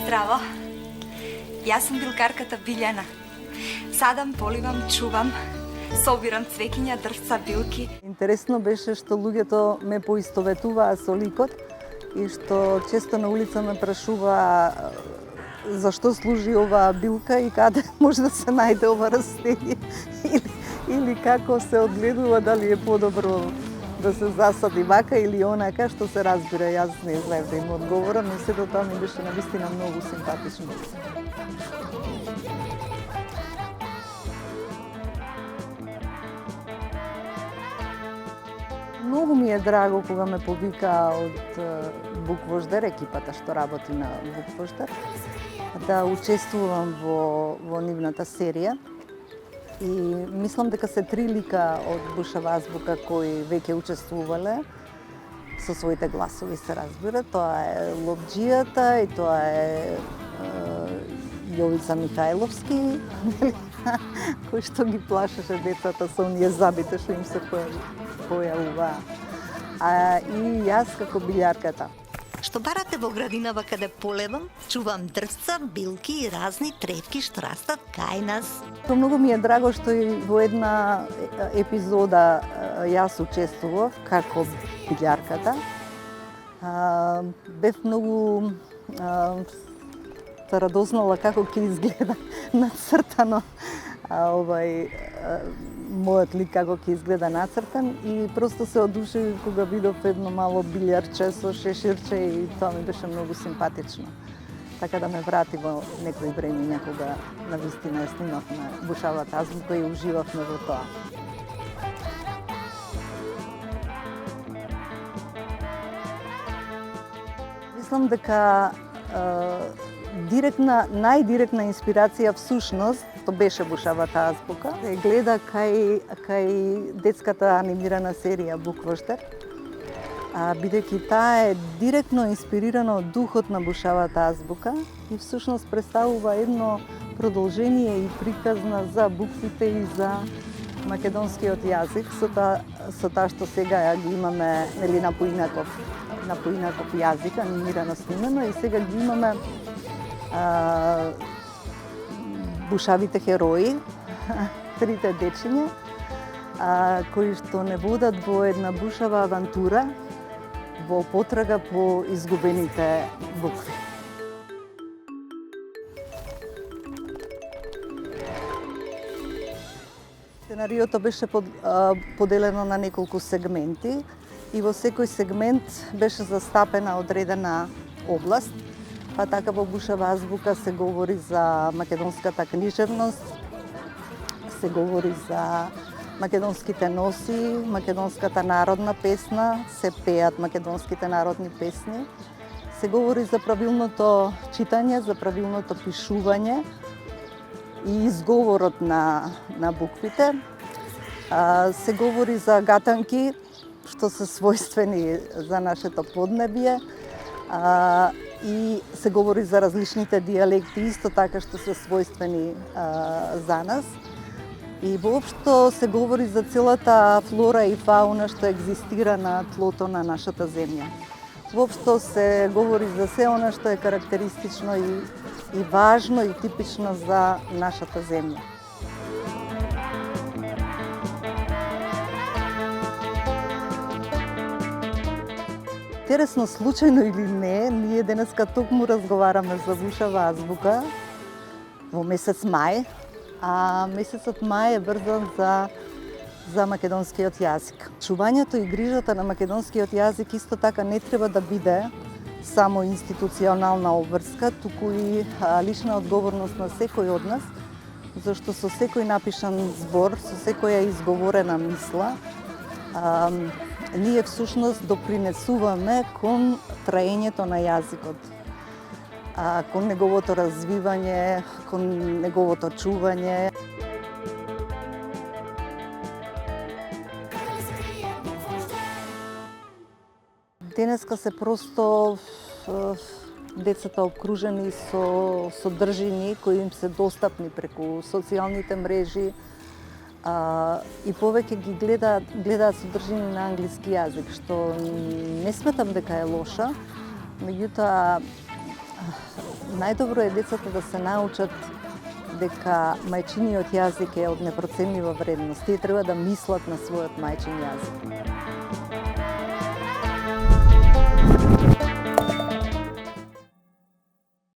Здраво, јас сум билкарката Билјана. Садам, поливам, чувам, собирам цвеќиња, дрвца, билки. Интересно беше што луѓето ме поистоветуваа со ликот и што често на улица ме прашуваа зашто служи оваа билка и каде може да се најде ова растение или како се одгледува, дали е подобро да се засади вака или онака, што се разбира, јас не знаев да им одговорам, но сето тоа ми беше навистина многу симпатично. Многу ми е драго кога ме повика од Буквождар, екипата што работи на Буквождар, да учествувам во нивната серија. И мислам дека се 3 лика од Бушава азбука кои веќе учествувале со своите гласови, се разбира. Тоа е Лобџијата и тоа е Јовица Михајловски, кој што ги плашеше децата со оние забите што им се појавуваа. И јас како билјарката. Што барате во градинава каде полевам, чувам дрвца, билки и разни третки што растат кај нас. Многу ми е драго што и во една епизода јас учествував како билјарката. Бев многу радознала како ќе изгледа нацртано мојот лик, како ќе изгледа нацртан, и просто се одушевив кога видов едно мало билјарче со шеширче и тоа ми беше многу симпатично. Така да ме врати во некои времења кога навистина ја снимавме Бушавата азбука и уживавме во тоа. Мислам дека најдиректна инспирација всушност тоа беше Бушавата азбука. Гледа кај детската анимирана серија Буквождар, бидејќи таа е директно инспирирана од духот на Бушавата азбука и всушност представува едно продолжение и приказна за буквите и за македонскиот јазик, со таа што сега ги имаме на поинаков јазик, анимирано снимено, и сега ги имаме бушавите херои, 3 дечиња, кои што не водат во една бушава авантура во потрага по изгубените букви. Сценариото беше поделено на неколку сегменти и во секој сегмент беше застапена одредена област. Па така во Бушава азбука се говори за македонската книжевност, се говори за македонските носи, македонската народна песна, се пеат македонските народни песни. Се говори за правилното читање, за правилното пишување и изговорот на буквите. Се говори за гатанки, што се својствени за нашето поднебје. И се говори за различните дијалекти, исто така што се својствени за нас. И воопшто се говори за целата флора и фауна што екзистира на тлото на нашата земја. Воопшто се говори за се она што е карактеристично и важно и типично за нашата земја. Интересно, случајно или не, ние денеска токму разговараме за Бушава азбука во месец мај, а месецот мај е врзан за македонскиот јазик. Чувањето и грижата на македонскиот јазик исто така не треба да биде само институционална обврска, туку и лична одговорност на секој од нас, зашто со секој напишан збор, со секоја изговорена мисла, ние всушност допринесуваме кон траењето на јазикот, кон неговото развивање, кон неговото чување. Денеска се просто децата обкружени со содржини кои им се достапни преку социјалните мрежи, и повеќе ги гледаат содржини на англиски јазик, што не сметам дека е лоша, меѓутоа Најдобро е децата да се научат дека мајчиниот јазик е од непроценлива вредност. Тие треба да мислат на својот мајчин јазик.